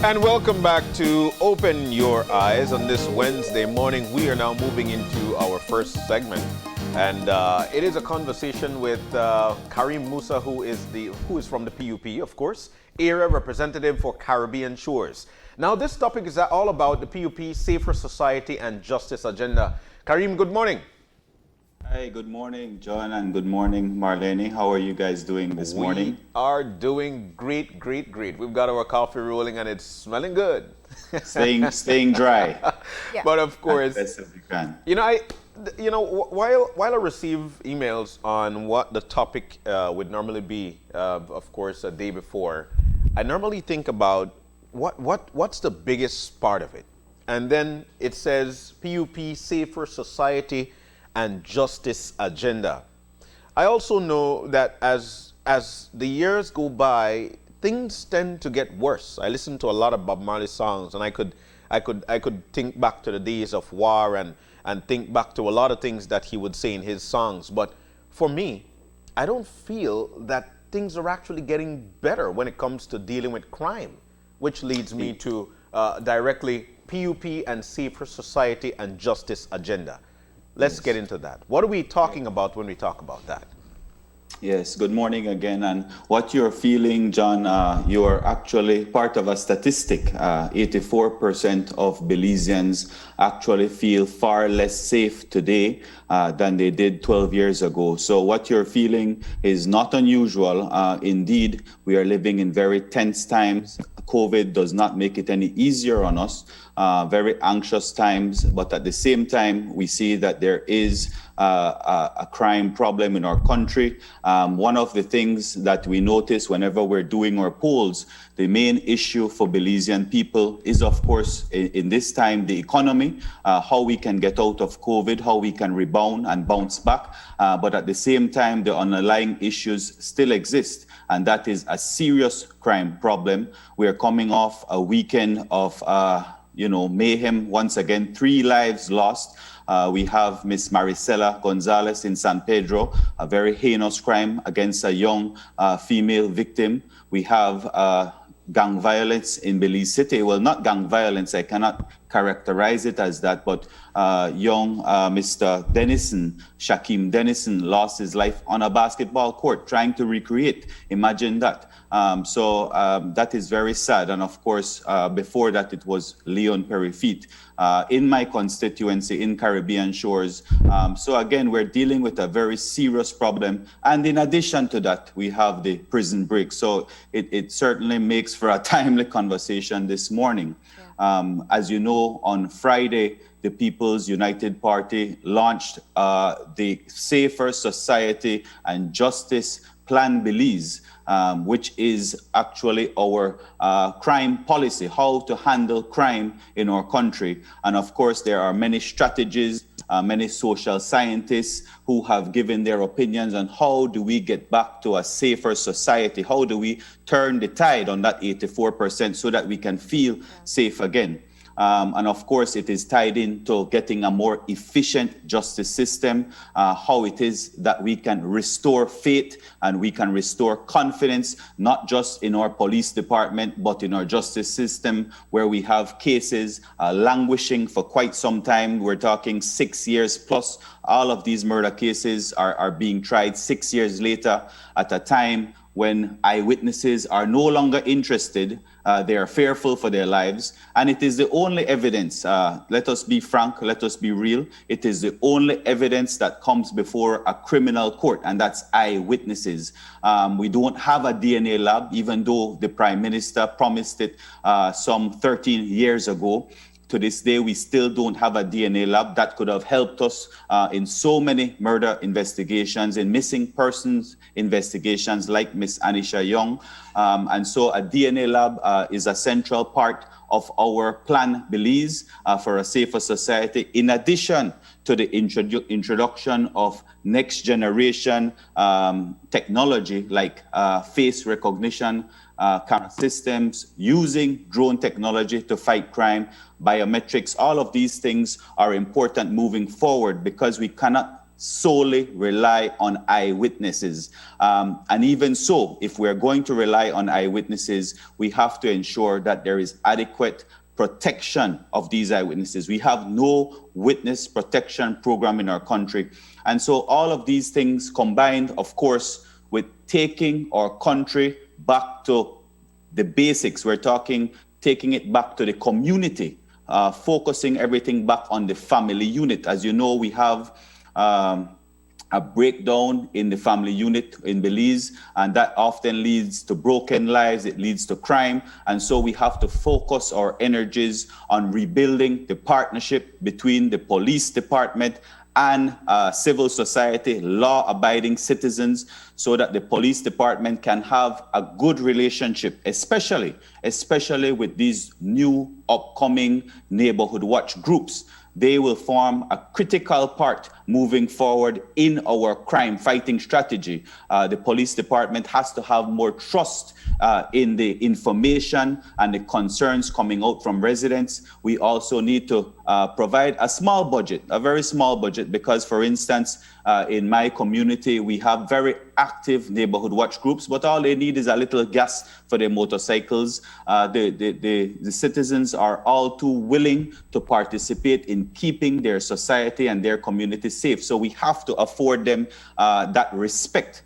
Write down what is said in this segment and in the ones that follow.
And welcome back to Open Your Eyes on this Wednesday morning. We are now moving into our first segment, and it is a conversation with Karim Musa, who is from the PUP, of course, area representative for Caribbean Shores. Now, this topic is all about the PUP Safer Society and Justice Agenda. Karim, good morning. Hi, good morning, John, and good morning, Marlene. How are you guys doing this morning? We are doing great. We've got our coffee rolling and it's smelling good. Staying dry. Yeah. But of course, as best as we can. While I receive emails on what the topic would normally be, of course, a day before, I normally think about what's the biggest part of it, and then it says PUP Safer Society and Justice Agenda. I also know that as the years go by, things tend to get worse. I listen to a lot of Bob Marley songs, and I could think back to the days of war and think back to a lot of things that he would say in his songs. But for me, I don't feel that things are actually getting better when it comes to dealing with crime, which leads me to directly PUP and Safer Society and Justice Agenda. Let's get into that. What are we talking about when we talk about that? Yes, good morning again. And what you're feeling, John, you're actually part of a statistic. 84% of Belizeans actually feel far less safe today than they did 12 years ago. So what you're feeling is not unusual. Indeed, we are living in very tense times. COVID does not make it any easier on us. Very anxious times, but at the same time, we see that there is a crime problem in our country. One of the things that we notice whenever we're doing our polls, the main issue for Belizean people is, of course, in this time, the economy, how we can get out of COVID, how we can rebound and bounce back. But at the same time, the underlying issues still exist, and that is a serious crime problem. We are coming off a weekend of mayhem. Once again, 3 lives lost. We have Miss Maricela Gonzalez in San Pedro, a very heinous crime against a young female victim. We have gang violence in Belize City. Well, not gang violence, I cannot characterize it as that, but young Mr. Dennison, Shaquem Dennison, lost his life on a basketball court trying to recreate. Imagine that. So that is very sad. And of course, before that, it was Leon Perifit in my constituency in Caribbean Shores. So again, we're dealing with a very serious problem. And in addition to that, we have the prison break. So it certainly makes for a timely conversation this morning. Yeah. As you know, on Friday, the People's United Party launched the Safer Society and Justice Plan Belize, which is actually our crime policy, how to handle crime in our country. And of course, there are many strategies, many social scientists who have given their opinions on how do we get back to a safer society? How do we turn the tide on that 84% so that we can feel safe again? And of course, it is tied into getting a more efficient justice system, how it is that we can restore faith and we can restore confidence, not just in our police department, but in our justice system, where we have cases languishing for quite some time. We're talking 6 years plus. All of these murder cases are being tried 6 years later at a time when eyewitnesses are no longer interested, they are fearful for their lives. And it is the only evidence, let us be frank, let us be real, it is the only evidence that comes before a criminal court, and that's eyewitnesses. We don't have a DNA lab, even though the Prime Minister promised it some 13 years ago. To this day, we still don't have a DNA lab that could have helped us in so many murder investigations, in missing persons investigations like Miss Anisha Young. And so a DNA lab is a central part of our Plan Belize for a safer society, in addition to the introduction of next generation technology like face recognition, camera systems, using drone technology to fight crime, biometrics. All of these things are important moving forward, because we cannot solely rely on eyewitnesses. And even so, if we're going to rely on eyewitnesses, we have to ensure that there is adequate protection of these eyewitnesses. We have no witness protection program in our country. And so all of these things combined, of course, with taking our country back to the basics. We're talking taking it back to the community, focusing everything back on the family unit. As you know, we have a breakdown in the family unit in Belize, and that often leads to broken lives, it leads to crime. And so we have to focus our energies on rebuilding the partnership between the police department and civil society, law-abiding citizens, so that the police department can have a good relationship, especially with these new upcoming neighborhood watch groups. They will form a critical part moving forward in our crime fighting strategy. The police department has to have more trust in the information and the concerns coming out from residents. We also need to provide a small budget, a very small budget, because, for instance, in my community, we have very active neighborhood watch groups, but all they need is a little gas for their motorcycles. The citizens are all too willing to participate in keeping their society and their community safe. So we have to afford them that respect.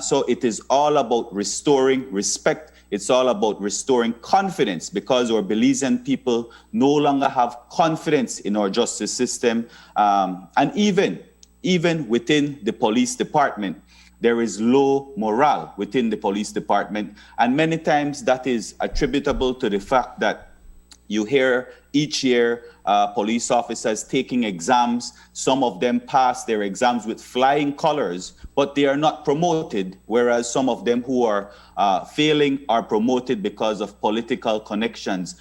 So it is all about restoring respect. It's all about restoring confidence, because our Belizean people no longer have confidence in our justice system. And even within the police department, there is low morale within the police department. And many times that is attributable to the fact that you hear each year police officers taking exams. Some of them pass their exams with flying colors, but they are not promoted, whereas some of them who are failing are promoted because of political connections.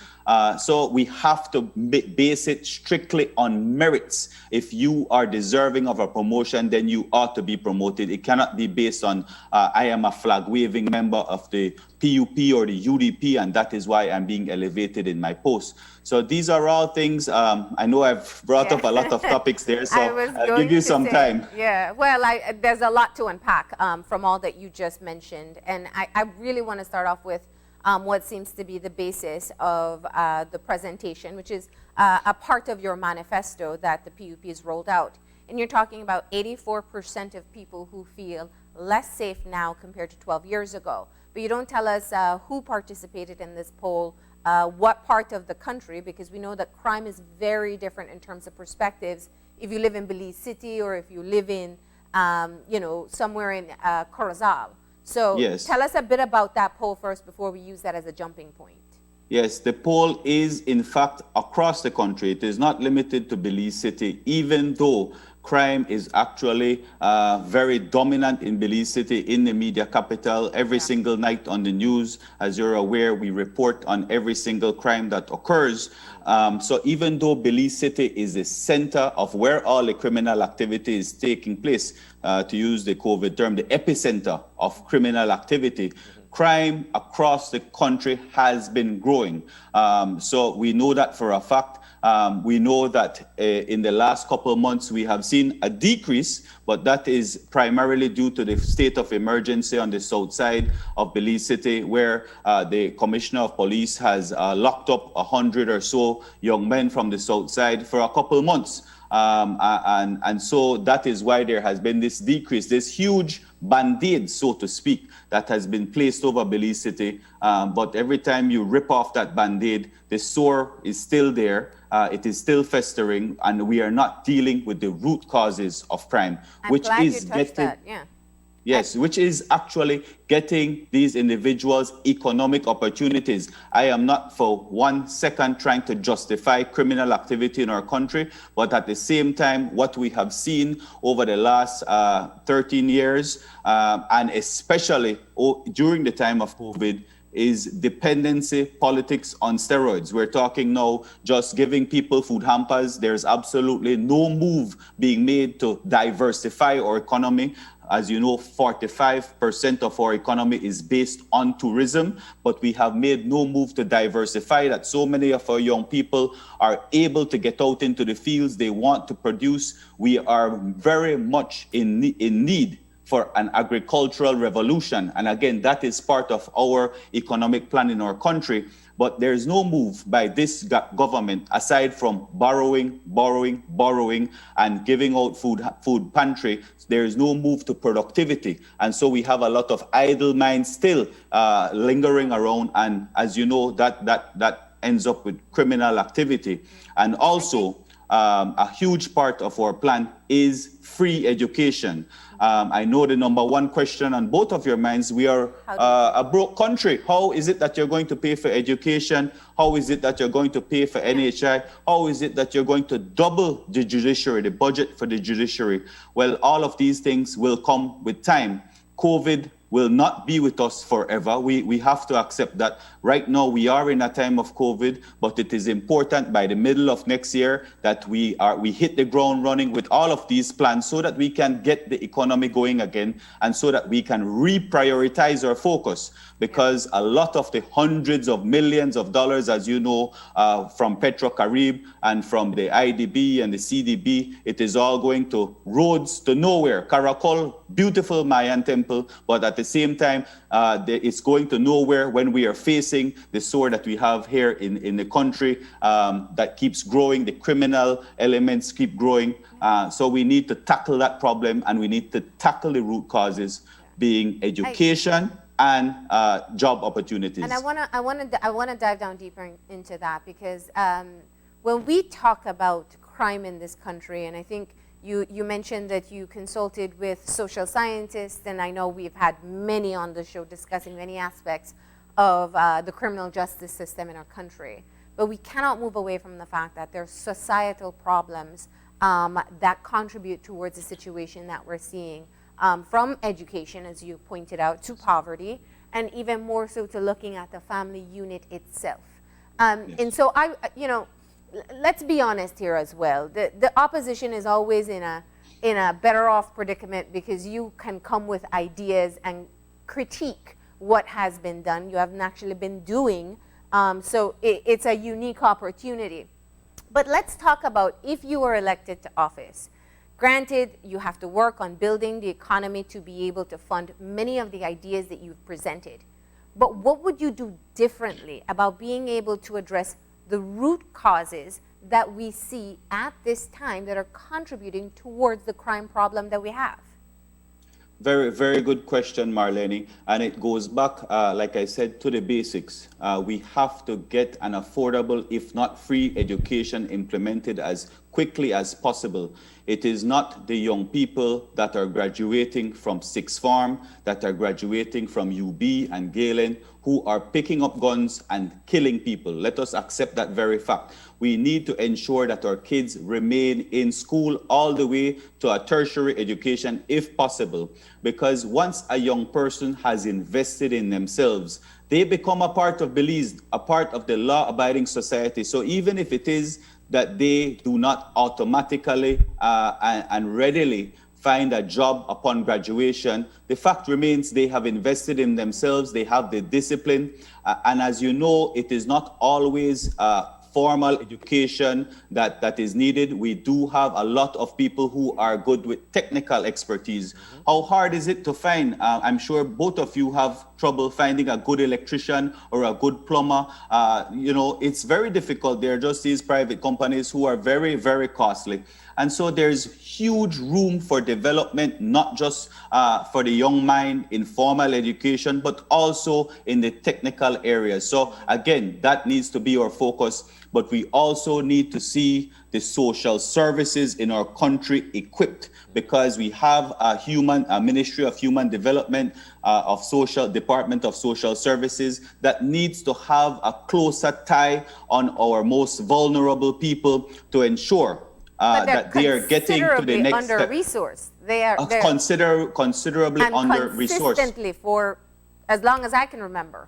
So we have to base it strictly on merits. If you are deserving of a promotion, then you ought to be promoted. It cannot be based on, I am a flag-waving member of the PUP or the UDP, and that is why I'm being elevated in my post. So these are all things, I know I've brought up a lot of topics there, so I'll give you some time. Yeah, well, there's a lot to unpack from all that you just mentioned. And I really want to start off with what seems to be the basis of the presentation, which is a part of your manifesto that the PUP has rolled out. And you're talking about 84% of people who feel less safe now compared to 12 years ago. But you don't tell us who participated in this poll, what part of the country, because we know that crime is very different in terms of perspectives if you live in Belize City or if you live in, somewhere in Corozal. So yes. Tell us a bit about that poll first before we use that as a jumping point. Yes, the poll is in fact across the country. It is not limited to Belize City, even though crime is actually very dominant in Belize City, in the media capital. Every single night on the news, as you're aware, we report on every single crime that occurs. So even though Belize City is the center of where all the criminal activity is taking place, to use the COVID term, the epicenter of criminal activity, crime across the country has been growing. So we know that for a fact. We know that in the last couple of months we have seen a decrease, but that is primarily due to the state of emergency on the south side of Belize City, where the Commissioner of Police has locked up 100 or so young men from the south side for a couple of months. And so that is why there has been this decrease, this huge band-aid, so to speak, that has been placed over Belize City. But every time you rip off that band-aid, the sore is still there. It is still festering, and we are not dealing with the root causes of crime, which is getting, yes, which is actually getting these individuals economic opportunities. I am not for 1 second trying to justify criminal activity in our country, but at the same time, what we have seen over the last 13 years, and especially during the time of COVID, is dependency politics on steroids. We're talking now just giving people food hampers. There's absolutely no move being made to diversify our economy. As you know, 45% of our economy is based on tourism, but we have made no move to diversify that. So many of our young people are able to get out into the fields. They want to produce. We are very much in need for an agricultural revolution. And again, that is part of our economic plan in our country. But there's no move by this government, aside from borrowing, and giving out food pantry. There is no move to productivity. And so we have a lot of idle minds still lingering around. And as you know, that ends up with criminal activity. And also, a huge part of our plan is free education. I know the number one question on both of your minds, we are a broke country. How is it that you're going to pay for education? How is it that you're going to pay for NHI? How is it that you're going to double the judiciary, the budget for the judiciary? Well, all of these things will come with time. COVID will not be with us forever. We have to accept that. Right now, we are in a time of COVID, but it is important by the middle of next year that we hit the ground running with all of these plans so that we can get the economy going again and so that we can reprioritize our focus. Because a lot of the hundreds of millions of dollars, as you know, from Petro-Carib and from the IDB and the CDB, it is all going to roads to nowhere. Caracol, beautiful Mayan temple, but at the same time, it's going to nowhere when we are facing the sore that we have here in the country that keeps growing. The criminal elements keep growing. So we need to tackle that problem, and we need to tackle the root causes, being education and job opportunities. And I wanna dive down deeper into that, because when we talk about crime in this country, and I think you mentioned that you consulted with social scientists, and I know we've had many on the show discussing many aspects of the criminal justice system in our country. But we cannot move away from the fact that there are societal problems that contribute towards the situation that we're seeing, from education, as you pointed out, to poverty, and even more so to looking at the family unit itself. And so let's be honest here as well. The opposition is always in a better off predicament, because you can come with ideas and critique what has been done. You haven't actually been doing, so it's a unique opportunity. But let's talk about if you were elected to office. Granted, you have to work on building the economy to be able to fund many of the ideas that you've presented. But what would you do differently about being able to address the root causes that we see at this time that are contributing towards the crime problem that we have? Very, very good question, Marlene. And it goes back, like I said, to the basics. We have to get an affordable, if not free, education implemented as quickly as possible. It is not the young people that are graduating from Sixth Form, that are graduating from UB and Galen, who are picking up guns and killing people. Let us accept that very fact. We need to ensure that our kids remain in school all the way to a tertiary education if possible. Because once a young person has invested in themselves, they become a part of Belize, a part of the law-abiding society. So even if it is that they do not automatically and readily find a job upon graduation, the fact remains they have invested in themselves, they have the discipline, and as you know, it is not always formal education that is needed. We do have a lot of people who are good with technical expertise. How hard is it to find? I'm sure both of you have trouble finding a good electrician or a good plumber. It's very difficult. There are just these private companies who are very, very costly. And so there's huge room for development, not just for the young mind in formal education, but also in the technical areas. So again, that needs to be our focus. But we also need to see the social services in our country equipped, because we have a Ministry of Human Development, Department of Social Services that needs to have a closer tie on our most vulnerable people to ensure that they are getting to the next step. Under-resourced. They're considerably under-resourced. Consistently for as long as I can remember.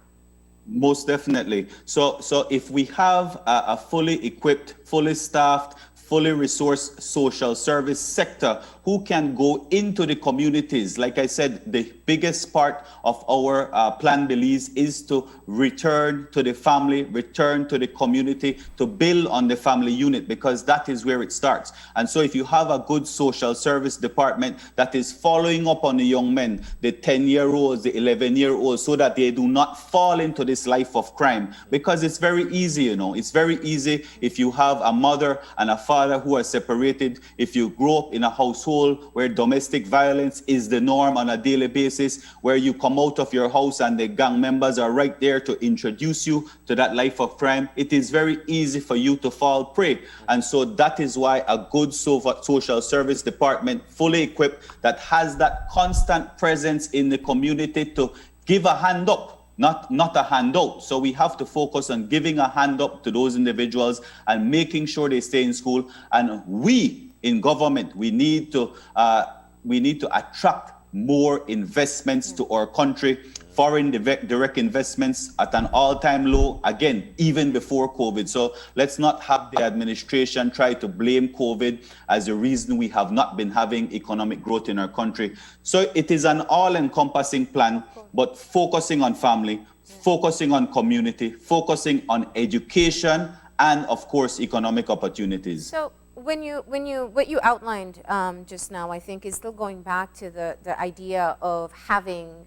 Most definitely. So if we have a fully equipped, fully staffed, fully resourced social service sector who can go into the communities. Like I said, the biggest part of our Plan Belize is to return to the family, return to the community, to build on the family unit, because that is where it starts. And so if you have a good social service department that is following up on the young men, the 10-year-olds, the 11-year-olds, so that they do not fall into this life of crime, because it's very easy, it's very easy if you have a mother and a father who are separated, if you grow up in a household where domestic violence is the norm on a daily basis, where you come out of your house and the gang members are right there to introduce you to that life of crime, it is very easy for you to fall prey. And so that is why a good social service department, fully equipped, that has that constant presence in the community to give a hand up, not a handout. So we have to focus on giving a hand up to those individuals and making sure they stay in school. And we in government, we need to attract more investments to our country. Foreign direct investments at an all-time low, again, even before COVID. So let's not have the administration try to blame COVID as the reason we have not been having economic growth in our country. So it is an all-encompassing plan, but focusing on family, focusing on community, focusing on education, and of course, economic opportunities. So what you outlined just now, I think, is still going back to the idea of having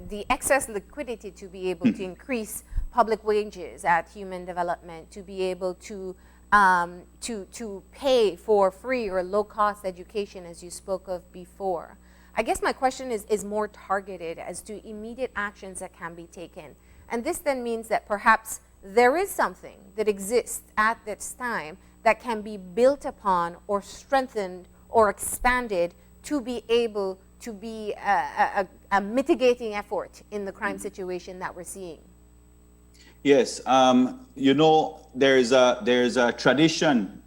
the excess liquidity to be able to increase public wages at human development, to be able to pay for free or low-cost education, as you spoke of before. I guess my question is more targeted as to immediate actions that can be taken. And this then means that perhaps there is something that exists at this time that can be built upon or strengthened or expanded to be able to be a mitigating effort in the crime situation that we're seeing. Yes, there's a tradition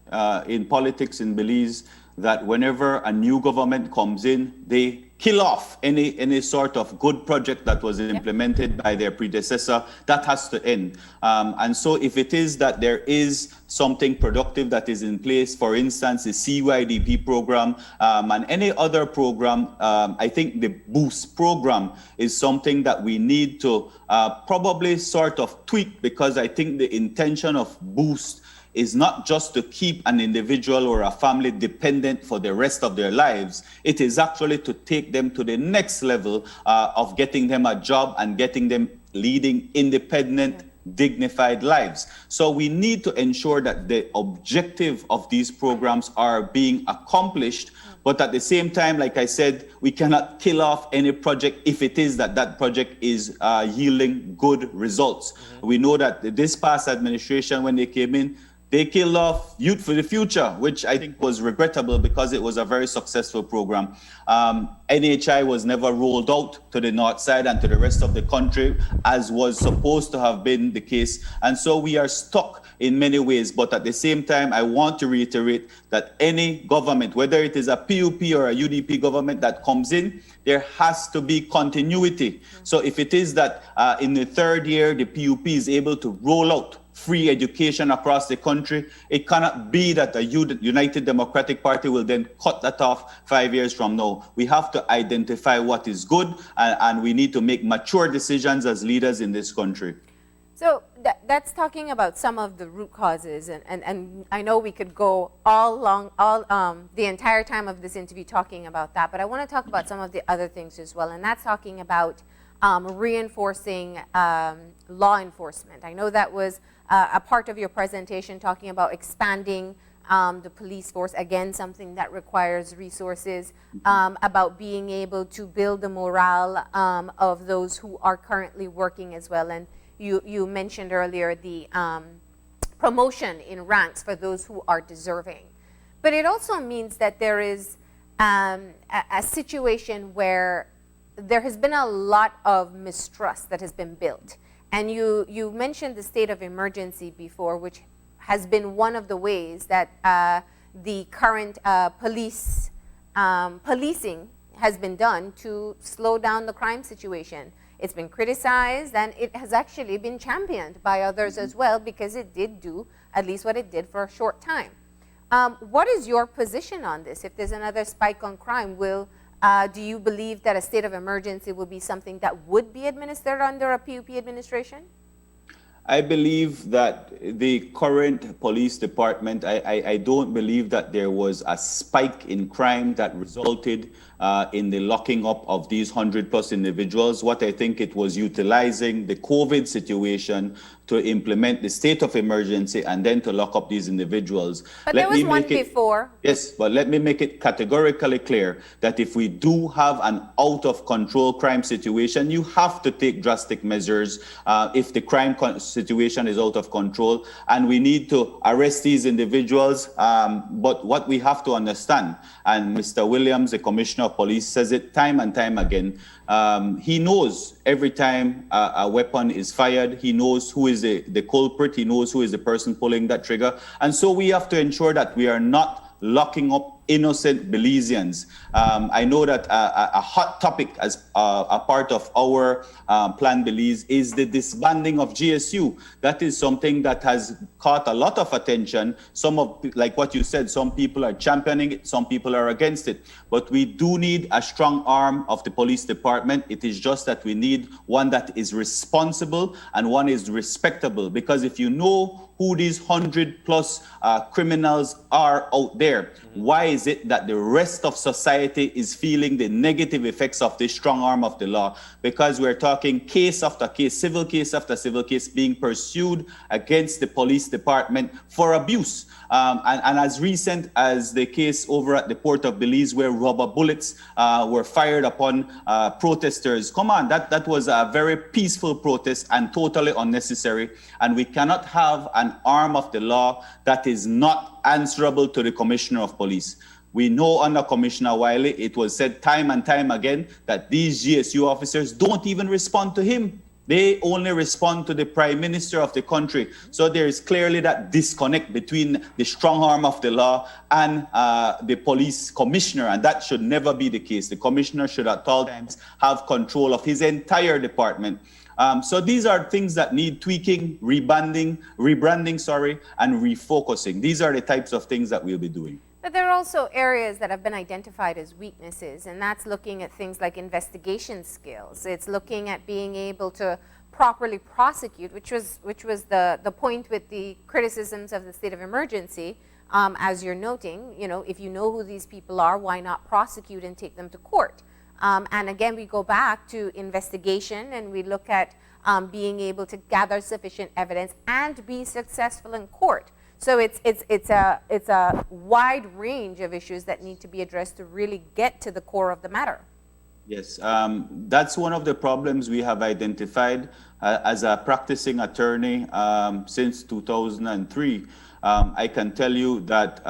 in politics in Belize that whenever a new government comes in, they kill off any sort of good project that was implemented by their predecessor. That has to end. And so if it is that there is something productive that is in place, for instance, the CYDP program and any other program, I think the Boost program is something that we need to probably sort of tweak, because I think the intention of Boost is not just to keep an individual or a family dependent for the rest of their lives. It is actually to take them to the next level of getting them a job and getting them leading independent, dignified lives. So we need to ensure that the objective of these programs are being accomplished. But at the same time, like I said, we cannot kill off any project if it is that project is yielding good results. We know that this past administration, when they came in, they killed off Youth for the Future, which I think was regrettable because it was a very successful program. NHI was never rolled out to the north side and to the rest of the country, as was supposed to have been the case. And so we are stuck in many ways. But at the same time, I want to reiterate that any government, whether it is a PUP or a UDP government that comes in, there has to be continuity. So if it is that in the third year, the PUP is able to roll out free education across the country, it cannot be that the United Democratic Party will then cut that off 5 years from now. We have to identify what is good, and we need to make mature decisions as leaders in this country. So that's talking about some of the root causes, and I know we could go the entire time of this interview talking about that, but I want to talk about some of the other things as well, and that's talking about reinforcing law enforcement. I know that was a part of your presentation, talking about expanding the police force, again, something that requires resources, about being able to build the morale of those who are currently working as well. And you mentioned earlier the promotion in ranks for those who are deserving. But it also means that there is a situation where there has been a lot of mistrust that has been built. And you mentioned the state of emergency before, which has been one of the ways that the current policing has been done to slow down the crime situation. It's been criticized, and it has actually been championed by others as well, because it did do at least what it did for a short time. What is your position on this? If there's another spike on crime, do you believe that a state of emergency would be something that would be administered under a PUP administration? I believe that the current police department, I don't believe that there was a spike in crime that resulted in the locking up of these 100+ individuals. What I think it was utilizing the COVID situation to implement the state of emergency and then to lock up these individuals. But there was one before. Yes, but let me make it categorically clear that if we do have an out of control crime situation, you have to take drastic measures if the crime situation is out of control, and we need to arrest these individuals. But what we have to understand, and Mr. Williams, the Commissioner of Police, says it time and time again, he knows every time a weapon is fired, he knows who is the culprit, he knows who is the person pulling that trigger. And so we have to ensure that we are not locking up innocent Belizeans. I know that a hot topic as a part of our Plan Belize is the disbanding of GSU. That is something that has caught a lot of attention. Some of, like what you said, some people are championing it, some people are against it. But we do need a strong arm of the police department. It is just that we need one that is responsible and one is respectable. Because if you know who these 100+ criminals are out there, why is it that the rest of society is feeling the negative effects of this strong arm of the law? Because we're talking case after case, civil case after civil case being pursued against the police department for abuse. And as recent as the case over at the port of Belize where rubber bullets were fired upon protesters. Come on, that was a very peaceful protest and totally unnecessary. And we cannot have an arm of the law that is not answerable to the Commissioner of Police. We know under Commissioner Wiley, it was said time and time again that these GSU officers don't even respond to him. They only respond to the Prime Minister of the country. So there is clearly that disconnect between the strong arm of the law and the police commissioner, and that should never be the case. The commissioner should at all times have control of his entire department. So these are things that need tweaking, rebranding, and refocusing. These are the types of things that we'll be doing. But there are also areas that have been identified as weaknesses, and that's looking at things like investigation skills. It's looking at being able to properly prosecute, which was the point with the criticisms of the state of emergency. As you're noting, if you know who these people are, why not prosecute and take them to court? And again, we go back to investigation and we look at being able to gather sufficient evidence and be successful in court. So it's a wide range of issues that need to be addressed to really get to the core of the matter. Yes, that's one of the problems we have identified as a practicing attorney since 2003. I can tell you that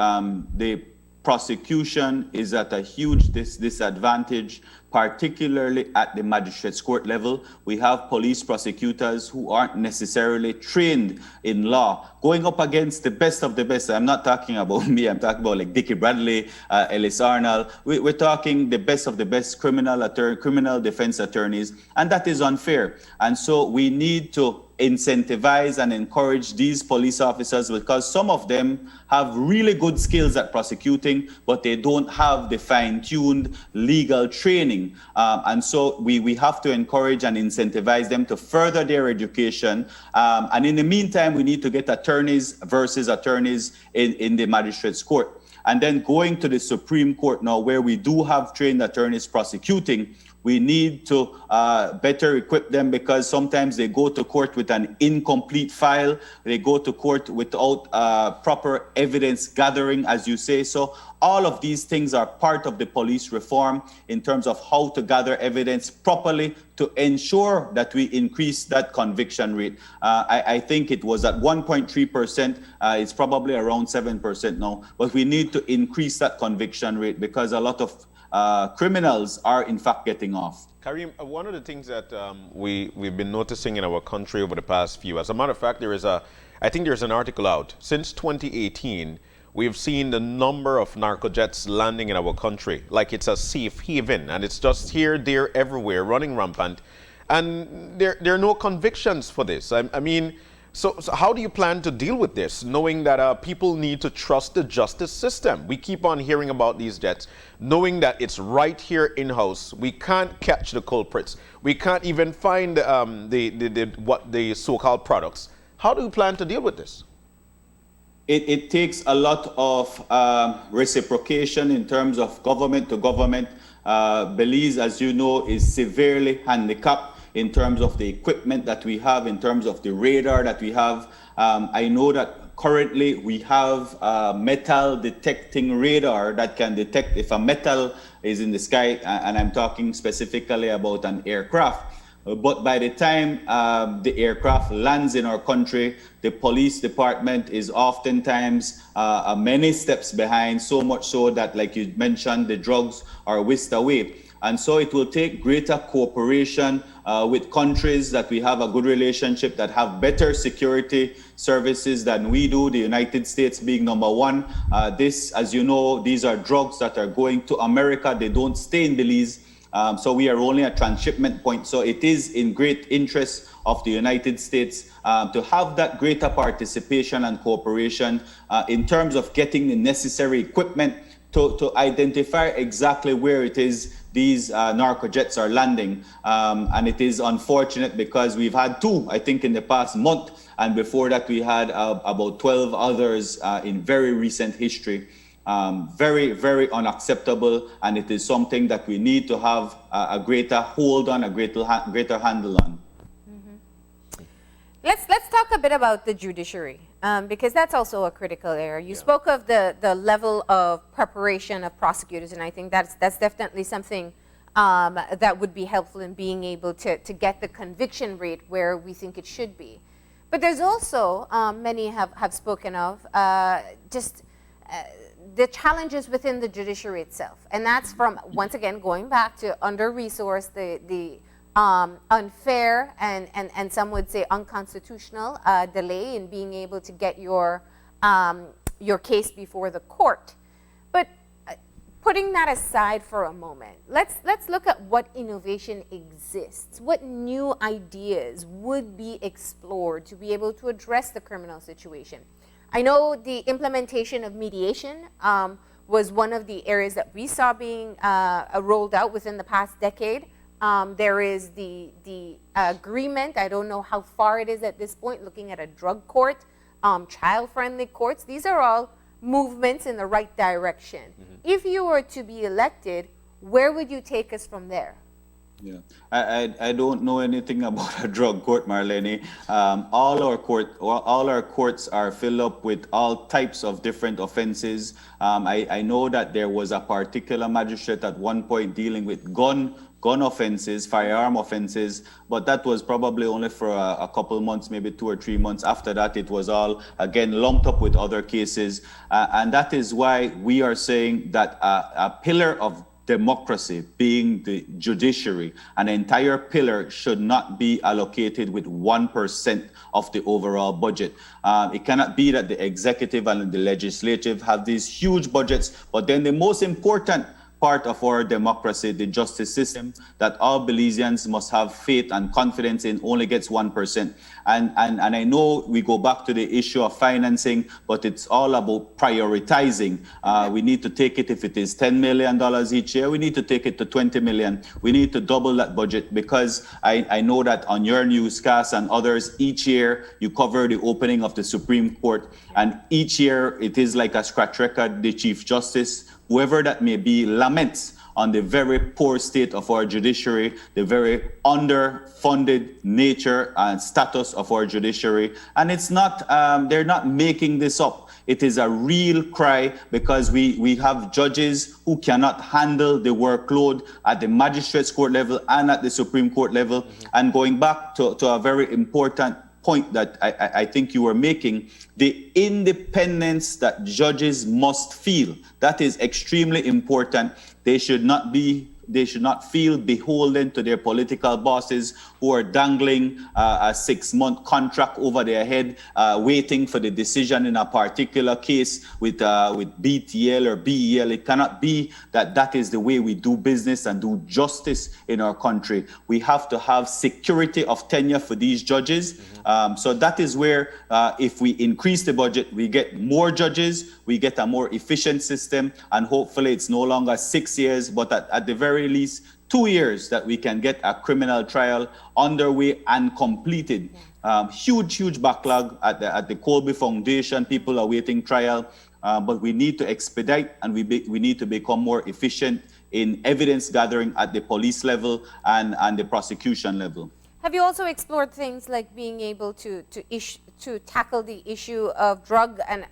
the prosecution is at a huge disadvantage, particularly at the magistrates court level. We have police prosecutors who aren't necessarily trained in law, going up against the best of the best. I'm not talking about me, I'm talking about like Dickie Bradley, Ellis Arnold. We're talking the best of the best criminal defense attorneys, and that is unfair. And so we need to incentivize and encourage these police officers, because some of them have really good skills at prosecuting, but they don't have the fine-tuned legal training. And so we have to encourage and incentivize them to further their education. And in the meantime, we need to get attorneys versus attorneys in the magistrates court. And then going to the Supreme Court now, where we do have trained attorneys prosecuting, we need to better equip them, because sometimes they go to court with an incomplete file. They go to court without proper evidence gathering, as you say. So all of these things are part of the police reform in terms of how to gather evidence properly to ensure that we increase that conviction rate. I think it was at 1.3%. It's probably around 7% now. But we need to increase that conviction rate, because a lot of criminals are in fact getting off. Karim, one of the things that we've been noticing in our country over the past few, as a matter of fact, I think there's an article out. Since 2018, we've seen the number of narco-jets landing in our country like it's a safe haven, and it's just here, there, everywhere, running rampant. And there are no convictions for this. I mean, So how do you plan to deal with this, knowing that people need to trust the justice system? We keep on hearing about these deaths, knowing that it's right here in-house. We can't catch the culprits. We can't even find the so-called products. How do you plan to deal with this? It takes a lot of reciprocation in terms of government to government. Belize, as you know, is severely handicapped in terms of the equipment that we have, in terms of the radar that we have. I know that currently we have a metal detecting radar that can detect if a metal is in the sky, and I'm talking specifically about an aircraft. But by the time the aircraft lands in our country, the police department is oftentimes many steps behind, so much so that, like you mentioned, the drugs are whisked away. And so it will take greater cooperation with countries that we have a good relationship, that have better security services than we do, the United States being number one. This, as you know, these are drugs that are going to America. They don't stay in Belize. So we are only a transshipment point. So it is in great interest of the United States to have that greater participation and cooperation in terms of getting the necessary equipment to identify exactly where it is these narco jets are landing. And it is unfortunate because we've had 2, I think, in the past month. And before that, we had about 12 others in very recent history. Very, very unacceptable. And it is something that we need to have a greater hold on, a greater handle on. Let's talk a bit about the judiciary, because that's also a critical area. You spoke of the level of preparation of prosecutors, and I think that's definitely something that would be helpful in being able to get the conviction rate where we think it should be. But there's also, many have spoken of, just the challenges within the judiciary itself. And that's from, once again, going back to under-resourced, the unfair and some would say unconstitutional delay in being able to get your case before the court. But putting that aside for a moment, let's look at what innovation exists. What new ideas would be explored to be able to address the criminal situation? I know the implementation of mediation was one of the areas that we saw being rolled out within the past decade. There is the agreement, I don't know how far it is at this point, looking at a drug court, child-friendly courts. These are all movements in the right direction. If you were to be elected, where would you take us from there? Yeah, I don't know anything about a drug court, Marlene. All our courts are filled up with all types of different offenses. I know that there was a particular magistrate at one point dealing with gun offenses, firearm offenses, but that was probably only for a couple months, maybe 2 or 3 months. After that, it was all, again, lumped up with other cases. And that is why we are saying that a pillar of democracy, being the judiciary, an entire pillar should not be allocated with 1% of the overall budget. It cannot be that the executive and the legislative have these huge budgets, but then the most important part of our democracy, the justice system, that all Belizeans must have faith and confidence in, only gets 1%. And I know we go back to the issue of financing, but it's all about prioritizing. We need to take it, if it is $10 million each year, we need to take it to 20 million. We need to double that budget, because I know that on your newscast and others, each year you cover the opening of the Supreme Court, and each year it is like a scratch record. The Chief Justice, whoever that may be, laments on the very poor state of our judiciary, the very underfunded nature and status of our judiciary. And it's not, they're not making this up. It is a real cry, because we have judges who cannot handle the workload at the magistrates court level and at the Supreme Court level. And going back to a very important point that I think you were making, the independence that judges must feel, that is extremely important. They should not be they should not feel beholden to their political bosses who are dangling a 6-month contract over their head, waiting for the decision in a particular case with BTL or BEL. It cannot be that is the way we do business and do justice in our country. We have to have security of tenure for these judges. So that is where if we increase the budget, we get more judges, we get a more efficient system, and hopefully it's no longer 6 years, but at the very least 2 years that we can get a criminal trial underway and completed. Huge backlog at the Colby Foundation. People are waiting trial, but we need to expedite, and we need to become more efficient in evidence gathering at the police level and the prosecution level. Have you also explored things like being able to tackle the issue of drug and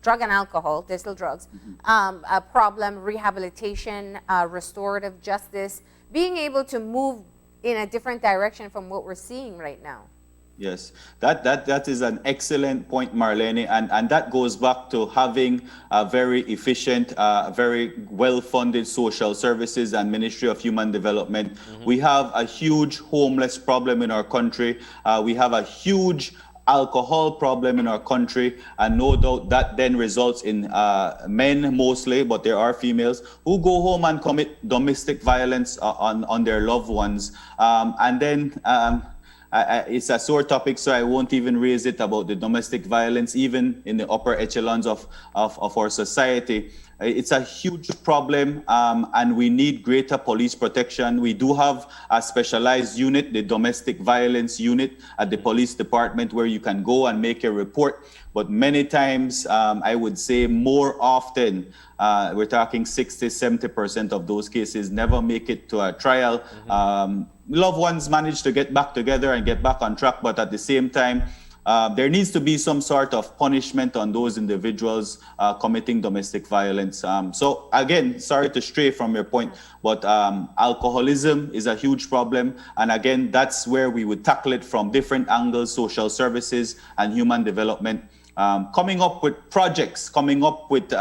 alcohol, they're still drugs, a problem, rehabilitation, restorative justice, being able to move in a different direction from what we're seeing right now? Yes, that is an excellent point, Marlene, and that goes back to having a very efficient, very well-funded social services and Ministry of Human Development. We have a huge homeless problem in our country. We have a huge alcohol problem in our country, and no doubt that then results in men mostly, but there are females who go home and commit domestic violence on their loved ones, and then it's a sore topic, so I won't even raise it about the domestic violence, even in the upper echelons of our society. It's a huge problem, and we need greater police protection. We do have a specialized unit, the domestic violence unit at the police department, where you can go and make a report. But many times, I would say more often, we're talking 60-70% of those cases never make it to a trial. Loved ones manage to get back together and get back on track, but at the same time, there needs to be some sort of punishment on those individuals committing domestic violence. So again, sorry to stray from your point, but alcoholism is a huge problem. And again, that's where we would tackle it from different angles: social services and human development. Coming up with projects, coming up with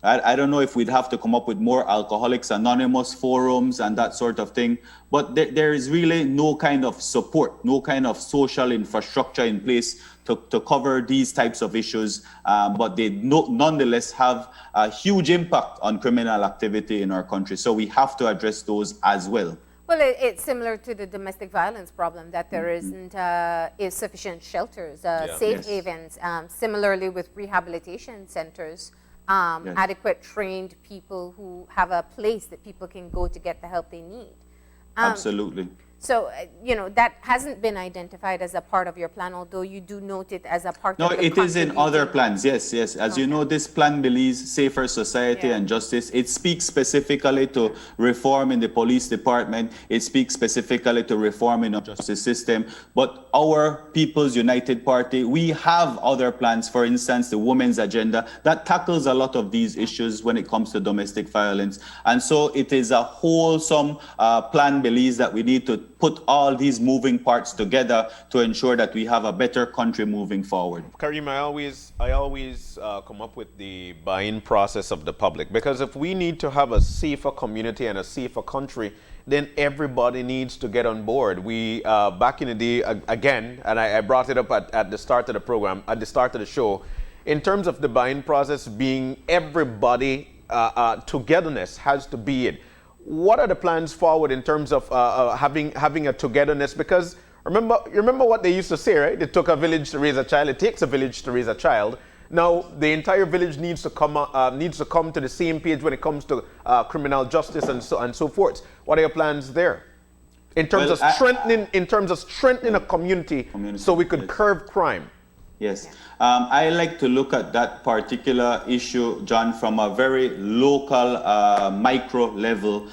I don't know if we'd have to come up with more Alcoholics Anonymous forums and that sort of thing, but there is really no kind of support, no kind of social infrastructure in place to cover these types of issues, but they nonetheless have a huge impact on criminal activity in our country. So we have to address those as well. Well, it's similar to the domestic violence problem, that there isn't sufficient shelters, safe havens. Similarly with rehabilitation centers, adequate trained people who have a place that people can go to get the help they need. Absolutely. So, that hasn't been identified as a part of your plan, although you do note it as a part of the No, it is in other plans, yes. As you know, this plan, Belize, Safer Society and Justice, it speaks specifically to reform in the police department. It speaks specifically to reform in the justice system. But our People's United Party, we have other plans, for instance, the Women's Agenda, that tackles a lot of these issues when it comes to domestic violence. And so it is a wholesome plan, Belize, that we need to put all these moving parts together to ensure that we have a better country moving forward. Karim, I always come up with the buy-in process of the public, because if we need to have a safer community and a safer country, then everybody needs to get on board. We, back in the day, again, and I brought it up at the start of the program, at the start of the show, in terms of the buy-in process being everybody, togetherness has to be it. What are the plans forward in terms of having a togetherness? Because remember what they used to say, right? It took a village to raise a child. It takes a village to raise a child. Now the entire village needs to come to the same page when it comes to criminal justice and so forth. What are your plans there? In terms of strengthening a community so we could curb crime. Yes, I like to look at that particular issue, John, from a very local, micro level.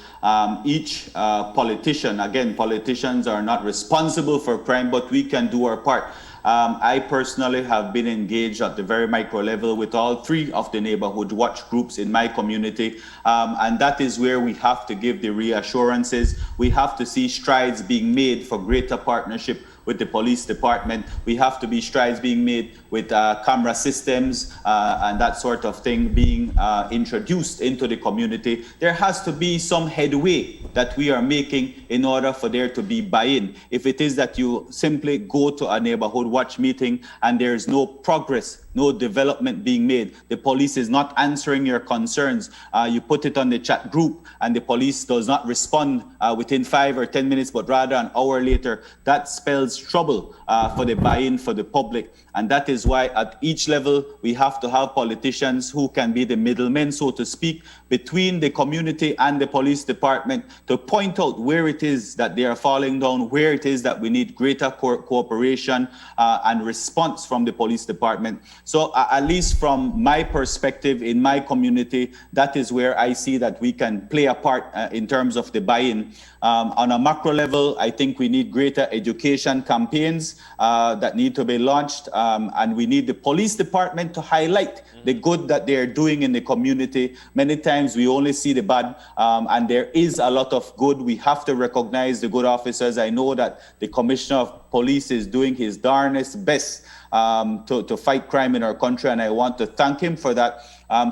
Each politician, again, politicians are not responsible for crime, but we can do our part. I personally have been engaged at the very micro level with all 3 of the neighborhood watch groups in my community. And that is where we have to give the reassurances. We have to see strides being made for greater partnership with the police department. We have to be strides being made with camera systems and that sort of thing being introduced into the community. There has to be some headway that we are making in order for there to be buy-in. If it is that you simply go to a neighborhood watch meeting and there is no progress, no development being made, the police is not answering your concerns, you put it on the chat group and the police does not respond within 5 or 10 minutes, but rather an hour later, that spells trouble for the buy-in for the public. And that is why at each level, we have to have politicians who can be the middlemen, so to speak, between the community and the police department to point out where it is that they are falling down, where it is that we need greater cooperation and response from the police department. So at least from my perspective in my community, that is where I see that we can play a part in terms of the buy-in. On a macro level, I think we need greater education campaigns that need to be launched, and we need the police department to highlight the good that they're doing in the community. Many times we only see the bad, and there is a lot of good. We have to recognize the good officers. I know that the Commissioner of Police is doing his darnest best to fight crime in our country, and I want to thank him for that.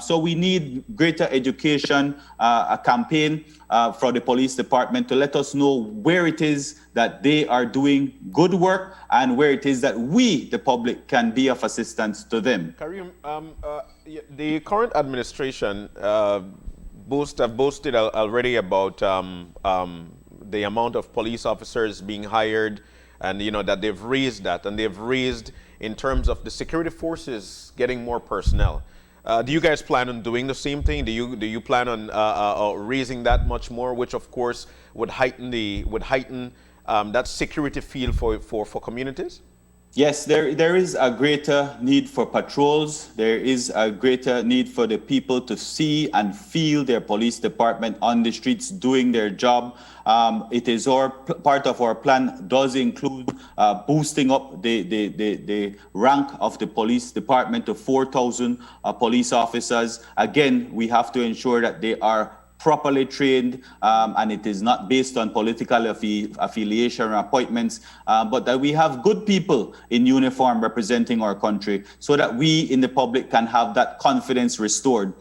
So we need greater education, a campaign for the police department to let us know where it is that they are doing good work and where it is that we, the public, can be of assistance to them. Karim, the current administration have boasted already about the amount of police officers being hired, and that they've raised that, and they've raised in terms of the security forces getting more personnel. Do you guys plan on doing the same thing? Do you plan on raising that much more, which of course would heighten that security feel for communities? Yes, there is a greater need for patrols. There is a greater need for the people to see and feel their police department on the streets doing their job. It is part of our plan does include boosting up the rank of the police department to 4,000 police officers. Again, we have to ensure that they are properly trained, and it is not based on political affiliation or appointments, but that we have good people in uniform representing our country so that we in the public can have that confidence restored.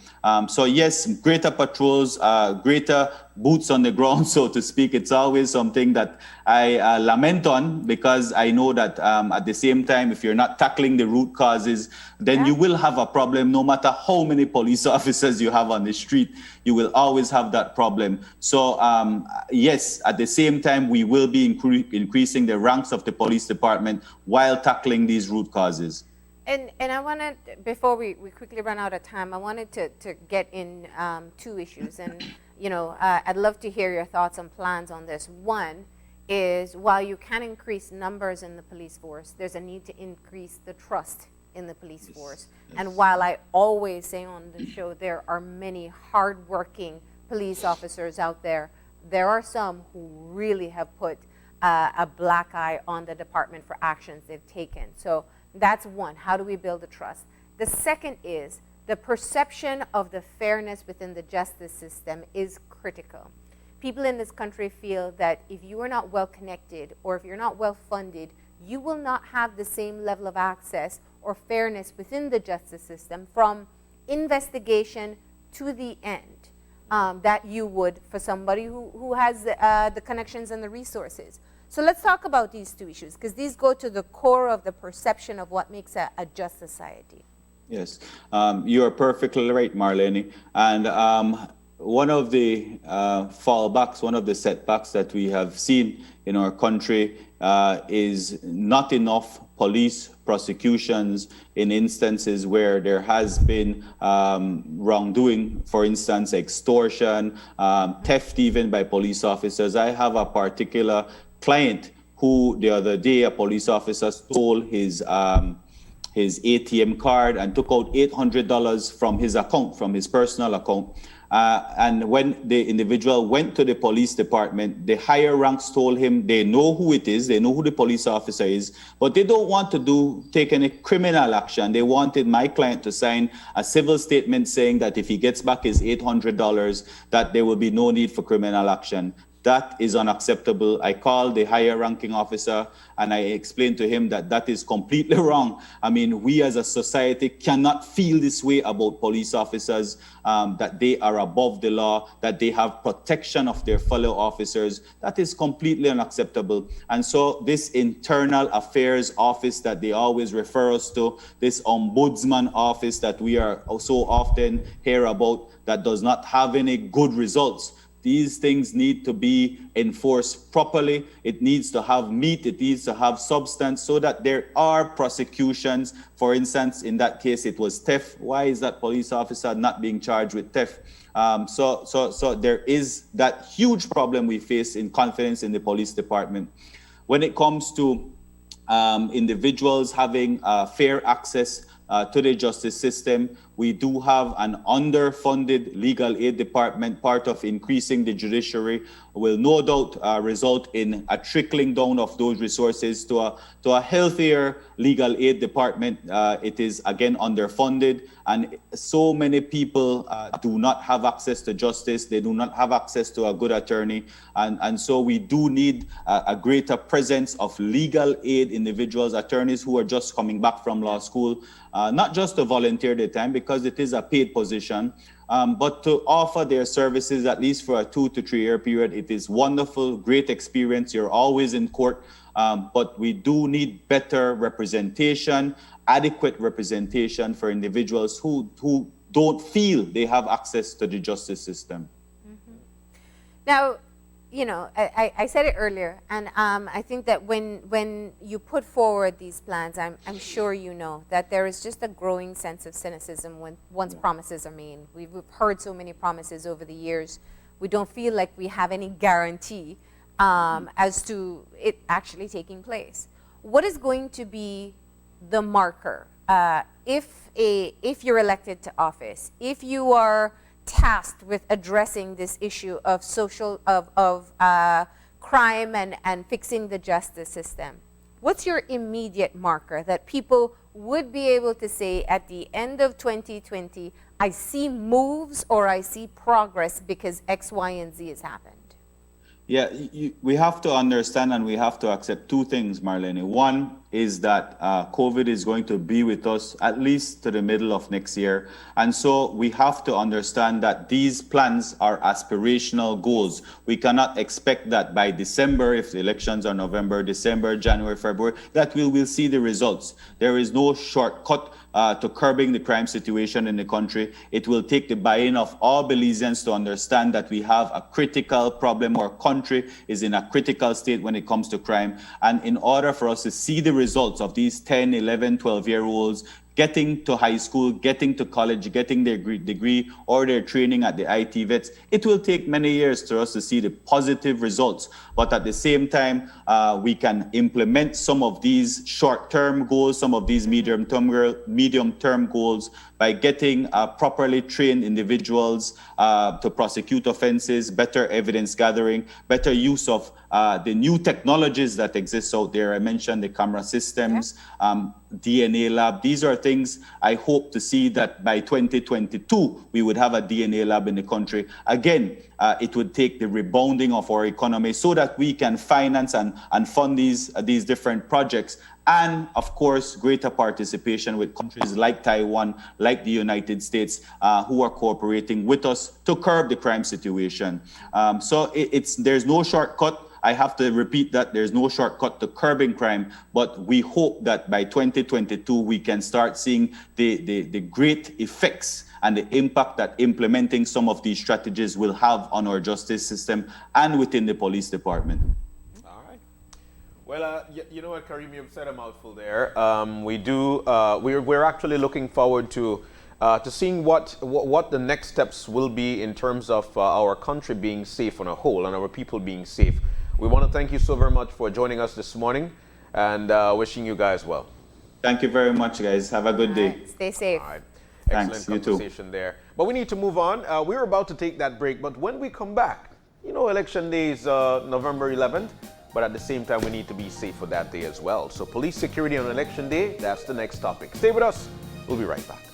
So yes, greater patrols, greater boots on the ground, so to speak. It's always something that I lament on, because I know that at the same time, if you're not tackling the root causes, then you will have a problem. No matter how many police officers you have on the street, you will always have that problem. So yes, at the same time, we will be increasing the ranks of the police department while tackling these root causes. And I wanted, before we quickly run out of time, I wanted to get in 2 issues. And, I'd love to hear your thoughts and plans on this. One is, while you can increase numbers in the police force, there's a need to increase the trust in the police force. Yes. And while I always say on the show, there are many hardworking police officers out there, there are some who really have put a black eye on the department for actions they've taken. So that's one. How do we build the trust? The second is the perception of the fairness within the justice system is critical. People in this country feel that if you are not well connected or if you're not well funded, you will not have the same level of access or fairness within the justice system from investigation to the end that you would for somebody who has the connections and the resources. So let's talk about these 2 issues, because these go to the core of the perception of what makes a just society. Yes, you are perfectly right, Marlene. And one of the fallbacks, one of the setbacks that we have seen in our country is not enough police prosecutions in instances where there has been wrongdoing, for instance, extortion, theft even by police officers. I have a particular client who the other day a police officer stole his ATM card and took out $800 from his account, from his personal account. And when the individual went to the police department, the higher ranks told him they know who it is, they know who the police officer is, but they don't want to take any criminal action. They wanted my client to sign a civil statement saying that if he gets back his $800, that there will be no need for criminal action. That is unacceptable. I called the higher ranking officer and I explained to him that that is completely wrong. I mean, we as a society cannot feel this way about police officers, that they are above the law, that they have protection of their fellow officers. That is completely unacceptable. And so this internal affairs office that they always refer us to, this ombudsman office that we are so often hear about, that does not have any good results. These things need to be enforced properly. It needs to have meat, it needs to have substance so that there are prosecutions. For instance, in that case, it was theft. Why is that police officer not being charged with theft? So there is that huge problem we face in confidence in the police department. When it comes to individuals having fair access to the justice system, we do have an underfunded legal aid department. Part of increasing the judiciary will no doubt result in a trickling down of those resources to a healthier legal aid department. It is again underfunded, and so many people do not have access to justice. They do not have access to a good attorney, and so we do need a greater presence of legal aid individuals, attorneys who are just coming back from law school, not just to volunteer their time because it is a paid position, but to offer their services at least for a 2 to 3 year period. It is wonderful, great experience. You're always in court, but we do need better representation, adequate representation for individuals who don't feel they have access to the justice system. Mm-hmm. Now, you know, I said it earlier, and I think that when you put forward these plans, I'm sure you know that there is just a growing sense of cynicism once promises are made. We've heard so many promises over the years. We don't feel like we have any guarantee as to it actually taking place. What is going to be the marker if you're elected to office, if you are tasked with addressing this issue of crime and fixing the justice system? What's your immediate marker that people would be able to say at the end of 2020, I see moves or I see progress because X, Y, and Z has happened? Yeah, we have to understand and we have to accept two things, Marlene. One is that COVID is going to be with us at least to the middle of next year. And so we have to understand that these plans are aspirational goals. We cannot expect that by December, if the elections are November, December, January, February, that we will see the results. There is no shortcut to curbing the crime situation in the country. It will take the buy-in of all Belizeans to understand that we have a critical problem. Our country is in a critical state when it comes to crime. And in order for us to see the results of these 10, 11, 12-year-olds getting to high school, getting to college, getting their degree or their training at the IT vets, it will take many years for us to see the positive results. But at the same time, we can implement some of these short-term goals, some of these medium-term goals by getting properly trained individuals to prosecute offenses, better evidence gathering, better use of the new technologies that exist out there. I mentioned the camera systems, DNA lab. These are things I hope to see that by 2022, we would have a DNA lab in the country. Again, it would take the rebounding of our economy so that we can finance and fund these different projects. And of course, greater participation with countries like Taiwan, like the United States, who are cooperating with us to curb the crime situation. So there's no shortcut. I have to repeat that there's no shortcut to curbing crime, but we hope that by 2022, we can start seeing the great effects and the impact that implementing some of these strategies will have on our justice system and within the police department. All right. Well, you know what, Karim, you've said a mouthful there. We're actually looking forward to seeing what the next steps will be in terms of our country being safe on a whole and our people being safe. We want to thank you so very much for joining us this morning and wishing you guys well. Thank you very much, guys. Have a good day. Stay safe. All right. Thanks. Excellent conversation there. But But we need to move on. We're about to take that break, but when we come back, you know, election day is November 11th, but at the same time, we need to be safe for that day as well. So police security on election day, that's the next topic. Stay with us. We'll be right back.